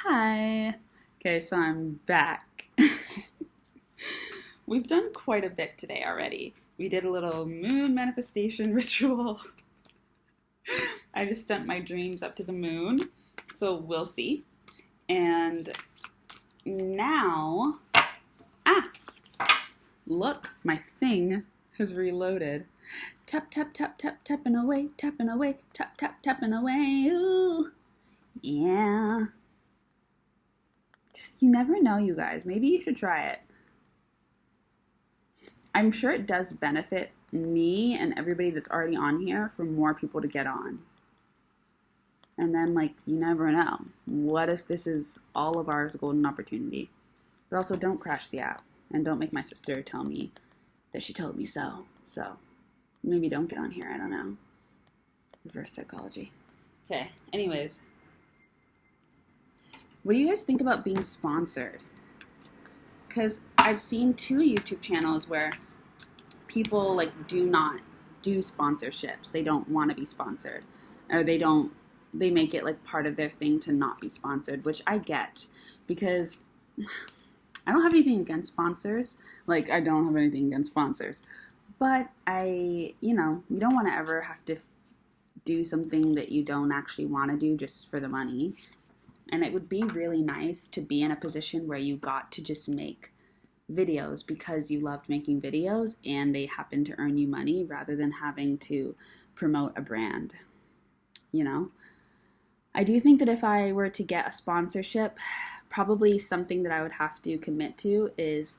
Hi. Okay, so I'm back. We've done quite a bit today already. We did a little moon manifestation ritual. I just sent my dreams up to the moon, so we'll see. And now, ah, look, my thing has reloaded. Tap, tap, tap, tap, tapping away, tap, tap, tapping away. Ooh, yeah. Just, you never know, you guys. Maybe you should try it. I'm sure it does benefit me and everybody that's already on here for more people to get on. And then, like, you never know. What if this is all of ours a golden opportunity? But also, don't crash the app. And don't make my sister tell me that she told me so. So, maybe don't get on here. I don't know. Reverse psychology. Okay, anyways. What do you guys think about being sponsored? Because I've seen two YouTube channels where people like do not do sponsorships. They don't want to be sponsored, or they make it like part of their thing to not be sponsored, which I get because I don't have anything against sponsors. Like, I don't have anything against sponsors, but you don't want to ever have to do something that you don't actually want to do just for the money. And it would be really nice to be in a position where you got to just make videos because you loved making videos and they happen to earn you money rather than having to promote a brand. I do think that if I were to get a sponsorship, probably something that I would have to commit to is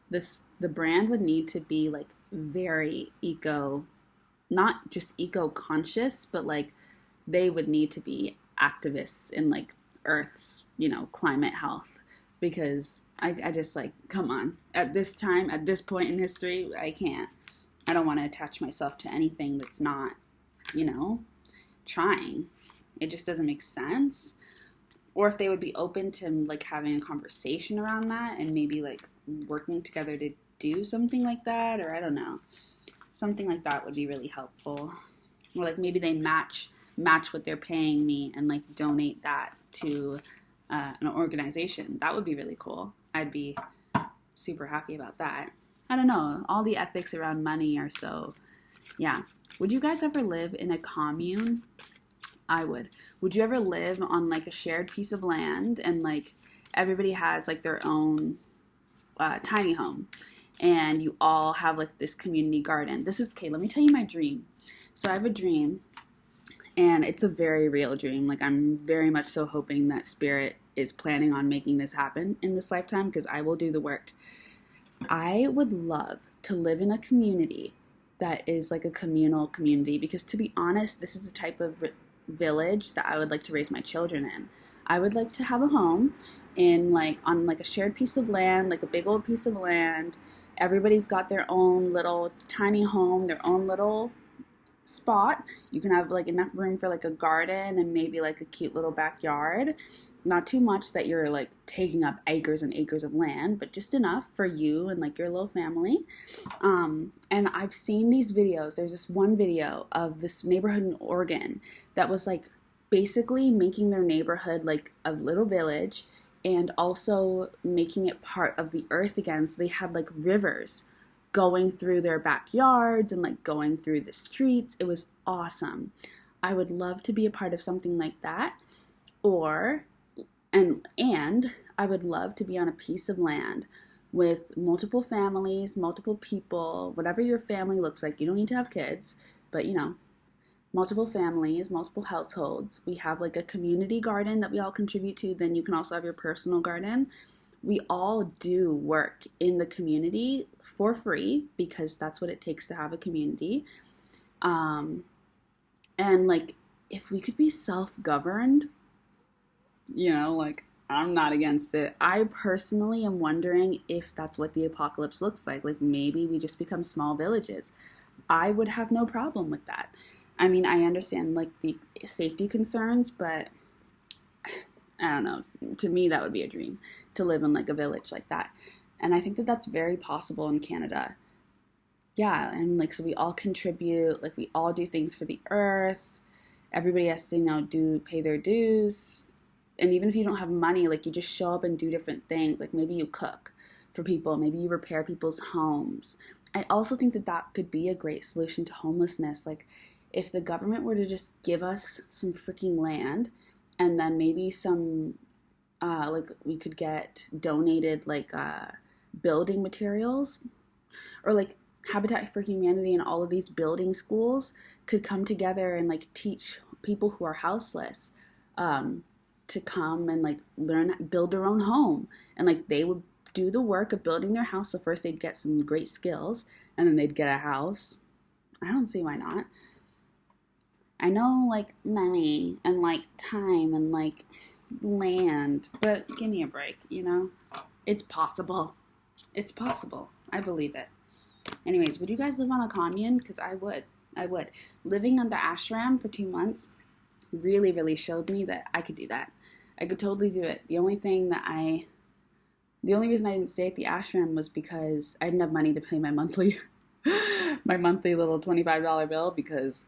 the brand would need to be like very not just eco-conscious, but like they would need to be activists in like Earth's, climate health, because I just like, come on, at this time, at this point in history, I don't want to attach myself to anything that's not, trying. It just doesn't make sense. Or if they would be open to like having a conversation around that and maybe like working together to do something like that, or I don't know. Something like that would be really helpful. Or like maybe they match what they're paying me and like donate that to an organization. That would be really cool. I'd be super happy about that. I don't know. All the ethics around money are so, yeah. Would you guys ever live in a commune? I would. Would you ever live on like a shared piece of land and like everybody has like their own tiny home and you all have like this community garden? Okay, let me tell you my dream. So I have a dream, and it's a very real dream. Like, I'm very much so hoping that Spirit is planning on making this happen in this lifetime, because I will do the work. I would love to live in a community that is like a communal community, because to be honest, this is the type of village that I would like to raise my children in. I would like to have a home on like a shared piece of land, like a big old piece of land. Everybody's got their own little tiny home, their own little spot. You can have like enough room for like a garden and maybe like a cute little backyard. Not too much that you're like taking up acres and acres of land, but just enough for you and like your little family. And I've seen these videos. There's this one video of this neighborhood in Oregon that was like basically making their neighborhood like a little village and also making it part of the earth again. So they had like rivers going through their backyards and like going through the streets. It was awesome. I would love to be a part of something like that. And I would love to be on a piece of land with multiple families, multiple people, whatever your family looks like. You don't need to have kids, but multiple families, multiple households. We have like a community garden that we all contribute to. Then you can also have your personal garden. We all do work in the community for free because that's what it takes to have a community. And like, if we could be self-governed, like, I'm not against it. I personally am wondering if that's what the apocalypse looks like. Like, maybe we just become small villages. I would have no problem with that. I mean, I understand like the safety concerns, but I don't know. To me, that would be a dream, to live in like a village like that. And I think that that's very possible in Canada. Yeah, and like, so we all contribute, like we all do things for the earth. Everybody has to, pay their dues. and even if you don't have money, like you just show up and do different things. Like maybe you cook for people, maybe you repair people's homes. I also think that that could be a great solution to homelessness. Like if the government were to just give us some freaking land, and then maybe some like we could get donated like building materials, or like Habitat for Humanity and all of these building schools could come together and like teach people who are houseless to come and like learn, build their own home. And like they would do the work of building their house. So first they'd get some great skills and then they'd get a house. I don't see why not. I know like money and like time and like land, but give me a break, you know? It's possible. It's possible. I believe it. Anyways, would you guys live on a commune? Because I would. Living on the ashram for 2 months really, really showed me that I could do that. I could totally do it. The only reason I didn't stay at the ashram was because I didn't have money to pay my monthly little $25 bill, because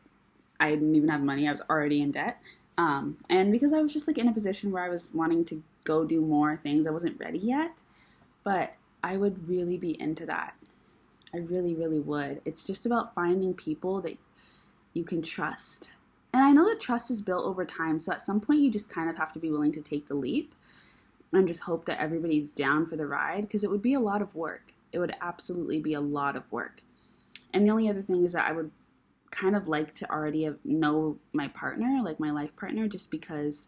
I didn't even have money. I was already in debt. And because I was just like in a position where I was wanting to go do more things. I wasn't ready yet, but I would really be into that. I really, really would. It's just about finding people that you can trust. And I know that trust is built over time, so at some point you just kind of have to be willing to take the leap and just hope that everybody's down for the ride, because it would be a lot of work. It would absolutely be a lot of work. And the only other thing is that I would kind of like to already know my partner, like my life partner, just because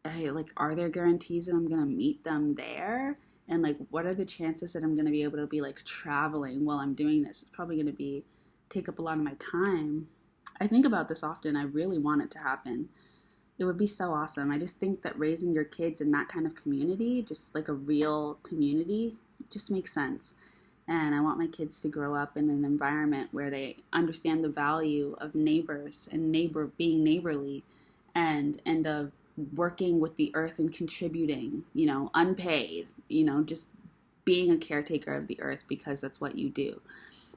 are there guarantees that I'm going to meet them there? And like, what are the chances that I'm going to be able to be like traveling while I'm doing this? It's probably going to take up a lot of my time. I think about this often. I really want it to happen. It would be so awesome. I just think that raising your kids in that kind of community, just like a real community, just makes sense. And I want my kids to grow up in an environment where they understand the value of neighbors and being neighborly and of working with the earth and contributing, unpaid, just being a caretaker of the earth because that's what you do.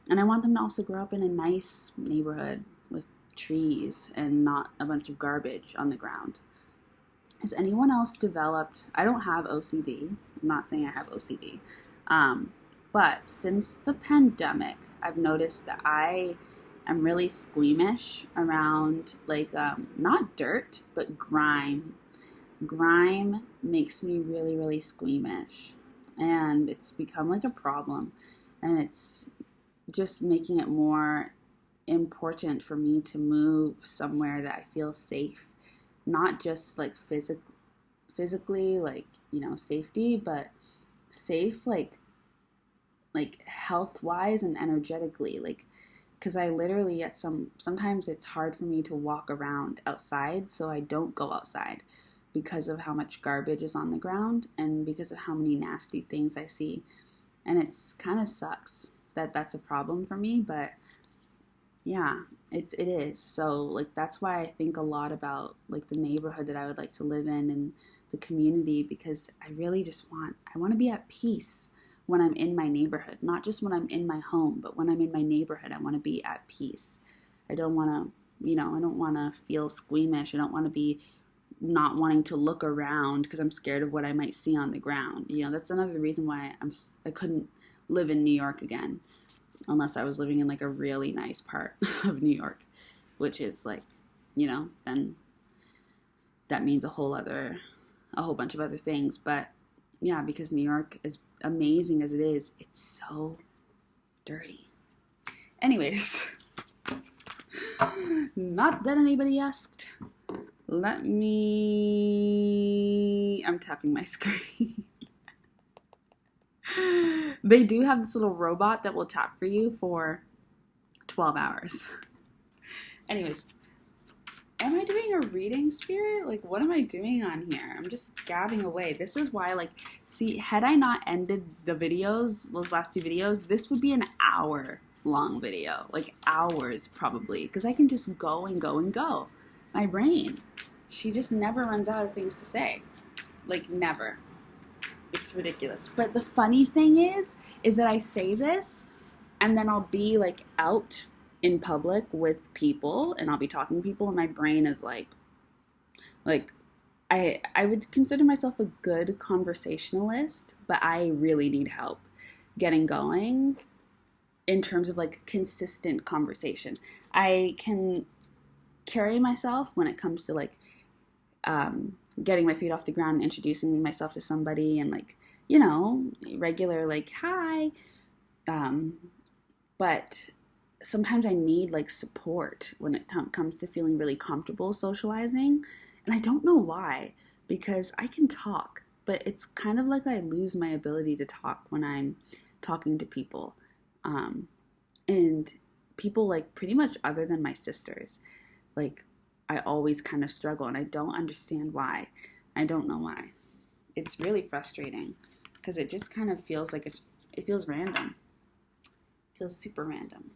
And I want them to also grow up in a nice neighborhood with trees and not a bunch of garbage on the ground. Has anyone else developed, I don't have OCD. I'm not saying I have OCD. But since the pandemic, I've noticed that I am really squeamish around not dirt, but grime. Grime makes me really, really squeamish, and it's become like a problem, and it's just making it more important for me to move somewhere that I feel safe, not just like physically, like, safety, but safe, like health-wise and energetically, like, because I literally sometimes it's hard for me to walk around outside, so I don't go outside because of how much garbage is on the ground and because of how many nasty things I see. And it's kind of sucks that that's a problem for me, but yeah, it is. So like, that's why I think a lot about like the neighborhood that I would like to live in and the community, because I really just I want to be at peace when I'm in my neighborhood, not just when I'm in my home, but when I'm in my neighborhood, I want to be at peace. I don't want to, I don't want to feel squeamish. I don't want to be not wanting to look around because I'm scared of what I might see on the ground. That's another reason why I couldn't live in New York again, unless I was living in like a really nice part of New York, which is like, then that means a whole bunch of other things. But yeah, because New York, as amazing as it is, it's so dirty. Anyways, not that anybody asked. I'm tapping my screen. They do have this little robot that will tap for you for 12 hours. Anyways, am I doing a reading, Spirit? Like, what am I doing on here? I'm just gabbing away. This is why, had I not ended the videos, those last 2 videos, this would be an hour-long video. Like, hours, probably. Because I can just go and go and go. My brain, she just never runs out of things to say. Like, never. It's ridiculous. But the funny thing is that I say this, and then I'll be, like, out in public with people, and I'll be talking to people, and my brain is like I would consider myself a good conversationalist, but I really need help getting going in terms of like consistent conversation. I can carry myself when it comes to like getting my feet off the ground and introducing myself to somebody and like, you know, regular like hi. But sometimes I need like support when it comes to feeling really comfortable socializing. And I don't know why, because I can talk, but it's kind of like I lose my ability to talk when I'm talking to people. And people like pretty much other than my sisters, like I always kind of struggle and I don't understand why. I don't know why. It's really frustrating because it just kind of feels like it feels random. It feels super random.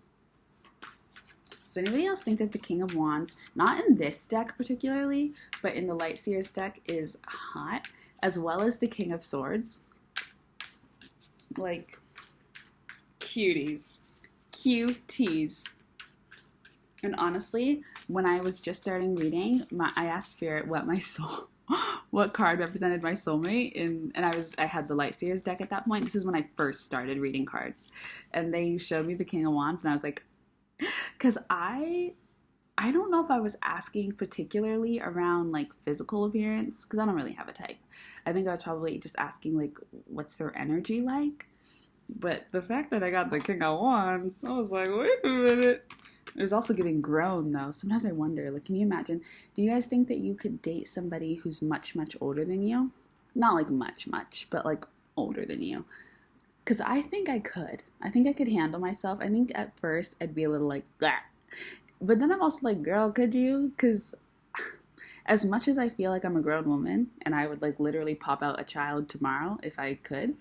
Does anybody else think that the King of Wands, not in this deck particularly, but in the Light Seers deck, is hot, as well as the King of Swords? Like, cuties. Cuties. And honestly, when I was just starting reading, I asked Spirit what card represented my soulmate, and I had the Light Seers deck at that point. This is when I first started reading cards, and they showed me the King of Wands, and I was like, because I don't know if I was asking particularly around like physical appearance, because I don't really have a type. I think I was probably just asking like, what's their energy like? But the fact that I got the King of Wands, I was like, wait a minute. It was also giving grown though. Sometimes I wonder, like, can you imagine? Do you guys think that you could date somebody who's much, much older than you? Not like much, but like older than you. Because I think I could. I think I could handle myself. I think at first I'd be a little like, blah. But then I'm also like, girl, could you? Because as much as I feel like I'm a grown woman and I would like literally pop out a child tomorrow if I could,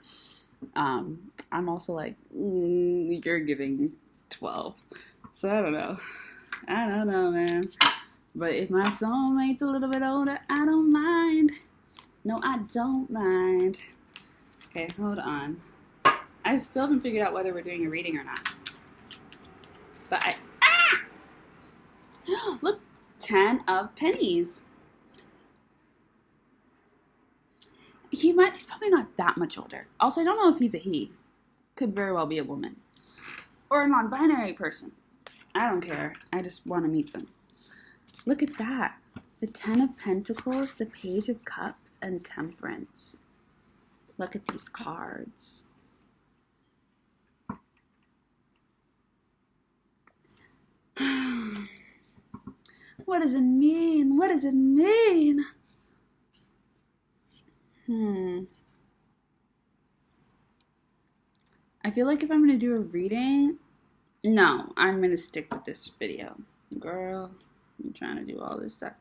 I'm also like, you're giving 12. So I don't know, man. But if my soulmate's a little bit older, I don't mind. No, I don't mind. Okay, hold on. I still haven't figured out whether we're doing a reading or not. But look, 10 of pennies. He's probably not that much older. Also, I don't know if he's a he. Could very well be a woman. Or a non-binary person. I don't care. I just want to meet them. Look at that. The 10 of Pentacles, the Page of Cups, and Temperance. Look at these cards. What does it mean? What does it mean? I feel like if I'm going to do a reading, no, I'm going to stick with this video. Girl, I'm trying to do all this stuff.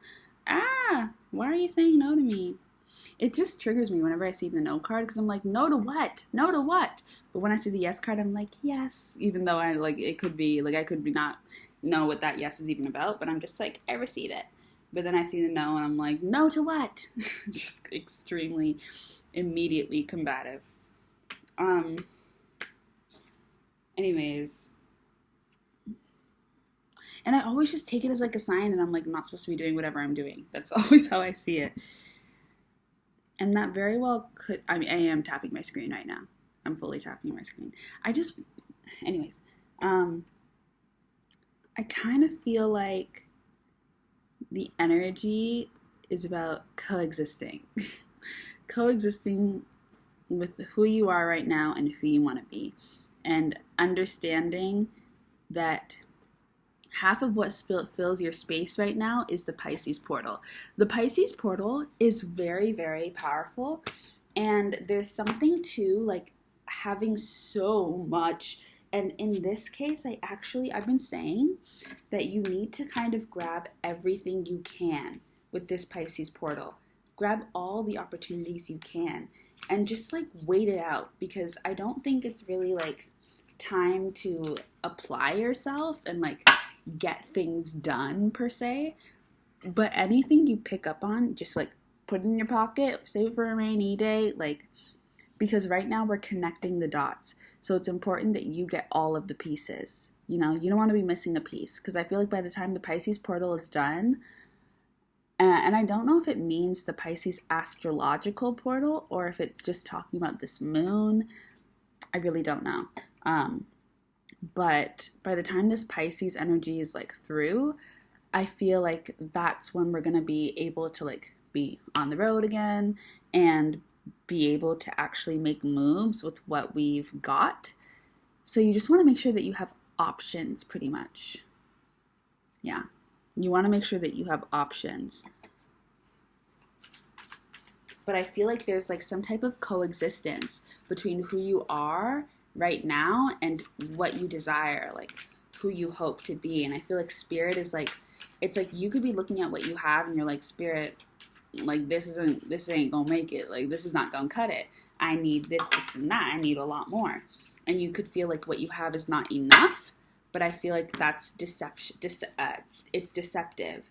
Why are you saying no to me? It just triggers me whenever I see the no card because I'm like, no to what? No to what? But when I see the yes card, I'm like, yes. Even though I like it could be like I could be not know what that yes is even about, but I'm just like, I receive it. But then I see the no and I'm like, no to what? Just extremely immediately combative. Anyways. And I always just take it as like a sign that I'm like not supposed to be doing whatever I'm doing. That's always how I see it. And that very well could, I mean, I am tapping my screen right now. I'm fully tapping my screen. Anyways, I kind of feel like the energy is about coexisting. Coexisting with who you are right now and who you want to be. And understanding that half of what fills your space right now is the Pisces portal. The Pisces portal is very, very powerful. And there's something to like having so much. And in this case, I've been saying that you need to kind of grab everything you can with this Pisces portal. Grab all the opportunities you can and just like wait it out, because I don't think it's really like time to apply yourself and like get things done per se, but anything you pick up on, just like put it in your pocket, save it for a rainy day, like, because right now we're connecting the dots. So it's important that you get all of the pieces. You know, you don't want to be missing a piece, because I feel like by the time the Pisces portal is done And I don't know if it means the Pisces astrological portal or if it's just talking about this moon. I really don't know. But by the time this Pisces energy is like through, I feel like that's when we're going to be able to like be on the road again and be able to actually make moves with what we've got. So you just want to make sure that you have options pretty much. Yeah. You want to make sure that you have options. But I feel like there's like some type of coexistence between who you are right now and what you desire, like who you hope to be. And I feel like spirit is like, it's like you could be looking at what you have and you're like, spirit, like this ain't gonna make it. Like this is not gonna cut it. I need this, and that. I need a lot more. And you could feel like what you have is not enough, but I feel like that's deception. It's deceptive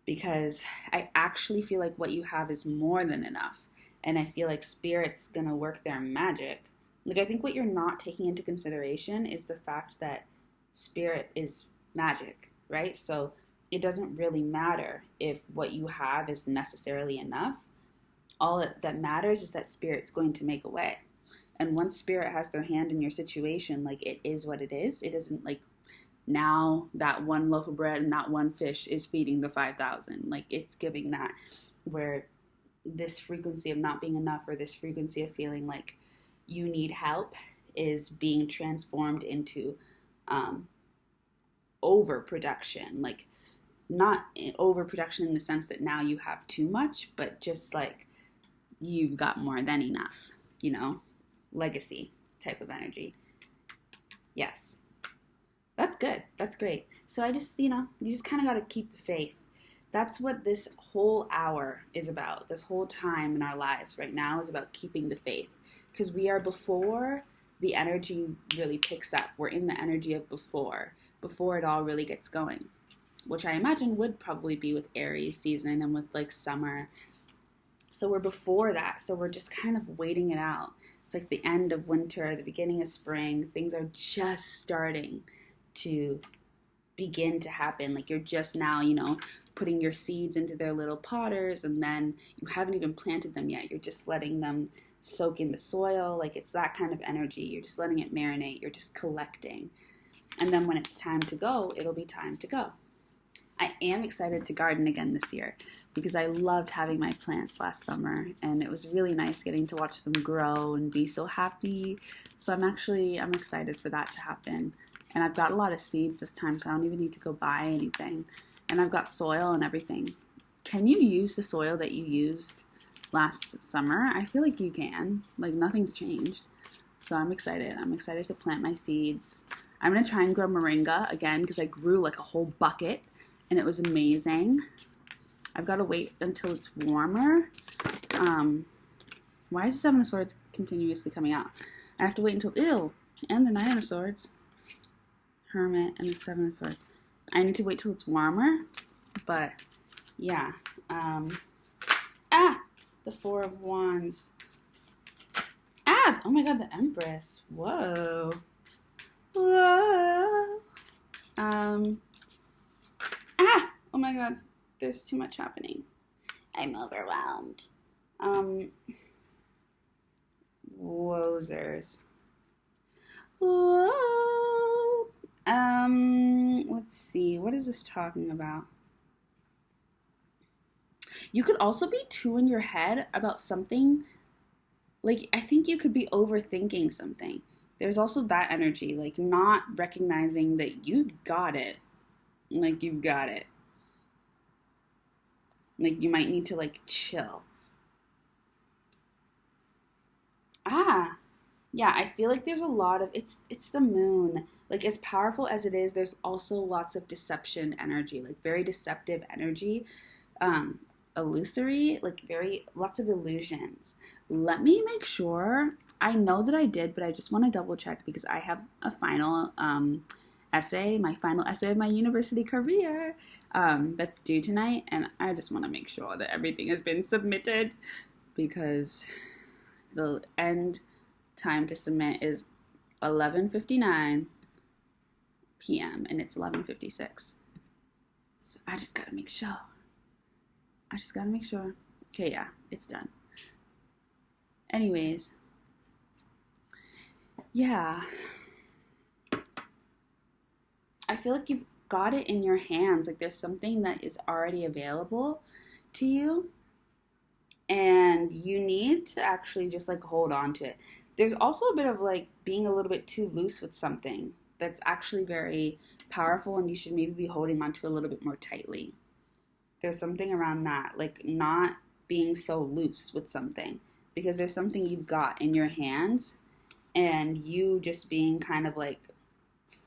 because I actually feel like what you have is more than enough. And I feel like spirit's gonna work their magic. Like I think what you're not taking into consideration is the fact that spirit is magic, right? So it doesn't really matter if what you have is necessarily enough. All that matters is that spirit's going to make a way. And once spirit has their hand in your situation, like it is what it is. It isn't like now that one loaf of bread and that one fish is feeding the 5,000. Like it's giving that, where this frequency of not being enough or this frequency of feeling like you need help is being transformed into overproduction. Like not overproduction in the sense that now you have too much, but just like you've got more than enough, you know, legacy type of energy. Yes. That's good. That's great. So I just, you just kind of got to keep the faith. That's what this whole hour is about. This whole time in our lives right now is about keeping the faith. Because we are before the energy really picks up. We're in the energy of before it all really gets going. Which I imagine would probably be with Aries season and with like summer. So we're before that. So we're just kind of waiting it out. It's like the end of winter, the beginning of spring. Things are just starting to begin to happen. Like you're just now, putting your seeds into their little potters, and then you haven't even planted them yet. You're just letting them soak in the soil. Like it's that kind of energy. You're just letting it marinate. You're just collecting. And then when it's time to go, it'll be time to go. I am excited to garden again this year because I loved having my plants last summer, and it was really nice getting to watch them grow and be so happy. So I'm excited for that to happen. And I've got a lot of seeds this time, so I don't even need to go buy anything. And I've got soil and everything. Can you use the soil that you used last summer? I feel like you can. Like nothing's changed. So I'm excited. I'm excited to plant my seeds. I'm going to try and grow moringa again because I grew like a whole bucket and it was amazing. I've got to wait until it's warmer. Why is the Seven of Swords continuously coming out? I have to wait until, and the Nine of Swords. Hermit and the Seven of Swords. I need to wait till it's warmer, but yeah. The Four of Wands. Oh my god, the Empress. Whoa. Oh my god, there's too much happening. I'm overwhelmed. Wozers. Whoa. Let's see. What is this talking about? You could also be too in your head about something. Like, I think you could be overthinking something. There's also that energy, like not recognizing that you've got it. Like, you've got it. Like, you might need to, like, chill. Yeah, I feel like there's a lot of, it's the moon. Like, as powerful as it is, there's also lots of deception energy, like very deceptive energy, illusory, like lots of illusions. Let me make sure. I know that I did, but I just want to double check because I have a final essay, my final essay of my university career that's due tonight, and I just want to make sure that everything has been submitted because the end time to submit is 11:59 p.m. and it's 11:56. So I just gotta make sure. I just gotta make sure. Okay, yeah, it's done. Anyways, yeah. I feel like you've got it in your hands. Like there's something that is already available to you, and you need to actually just like hold on to it. There's also a bit of like being a little bit too loose with something that's actually very powerful, and you should maybe be holding on to a little bit more tightly. There's something around that, like not being so loose with something, because there's something you've got in your hands, and you just being kind of like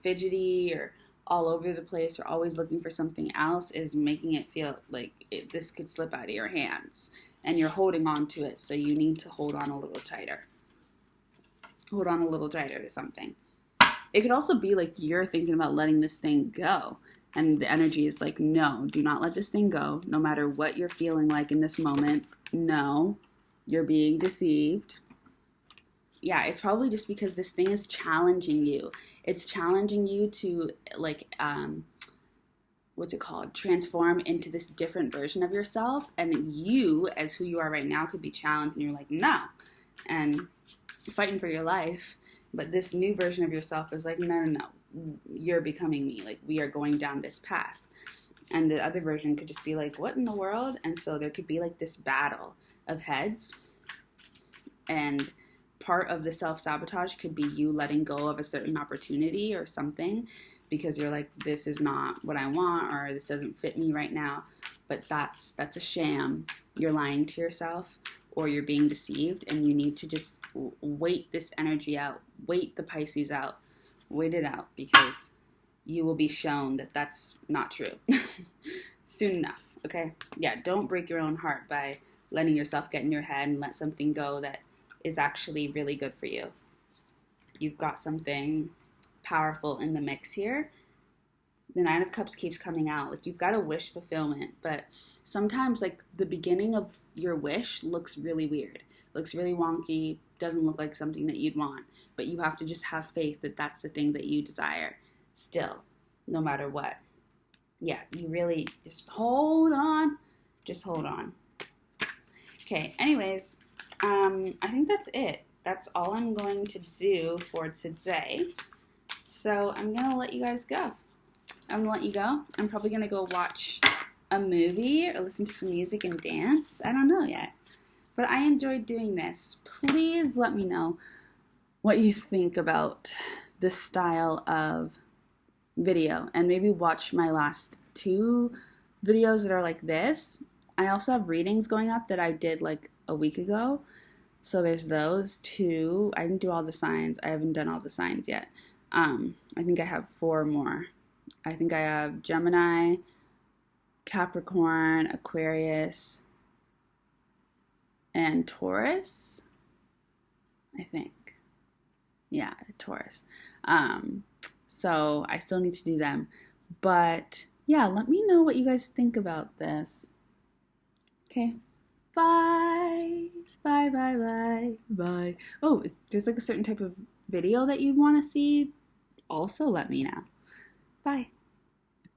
fidgety or all over the place or always looking for something else is making it feel like this could slip out of your hands, and you're holding on to it, so you need to hold on a little tighter. Hold on a little tighter to something. It could also be like you're thinking about letting this thing go, and the energy is like, no, do not let this thing go, no matter what you're feeling like in this moment. No, you're being deceived. Yeah, it's probably just because this thing is challenging you. It's challenging you to like what's it called? Transform into this different version of yourself, and you, as who you are right now, could be challenged, and you're like, no, and fighting for your life. But this new version of yourself is like, no, no, no, you're becoming me. Like, we are going down this path. And the other version could just be like, what in the world? And so there could be like this battle of heads, and part of the self-sabotage could be you letting go of a certain opportunity or something because you're like, this is not what I want, or this doesn't fit me right now. But that's a sham. You're lying to yourself, or you're being deceived, and you need to just wait this energy out. Wait the Pisces out. Wait it out, because you will be shown that that's not true soon enough, okay? Yeah, don't break your own heart by letting yourself get in your head and let something go that is actually really good for you. You've got something powerful in the mix here. The Nine of Cups keeps coming out. Like, you've got a wish fulfillment, but sometimes like the beginning of your wish looks really weird, looks really wonky, doesn't look like something that you'd want, but you have to just have faith that that's the thing that you desire still, no matter what. Yeah, you really just hold on. Just hold on. Okay, anyways, I think that's it. That's all I'm going to do for today. So I'm going to let you guys go. I'm going to let you go. I'm probably going to go watch a movie or listen to some music and dance. I don't know yet. But I enjoyed doing this. Please let me know what you think about this style of video, and maybe watch my last 2 videos that are like this. I also have readings going up that I did like a week ago. So there's those 2. I didn't do all the signs. I haven't done all the signs yet. I think I have 4 more. I think I have Gemini, Capricorn, Aquarius, and Taurus. I think. Yeah, Taurus. So I still need to do them. But yeah, let me know what you guys think about this. Okay. Bye. Bye, bye, bye, bye. Oh, if there's like a certain type of video that you'd want to see, also let me know. Bye.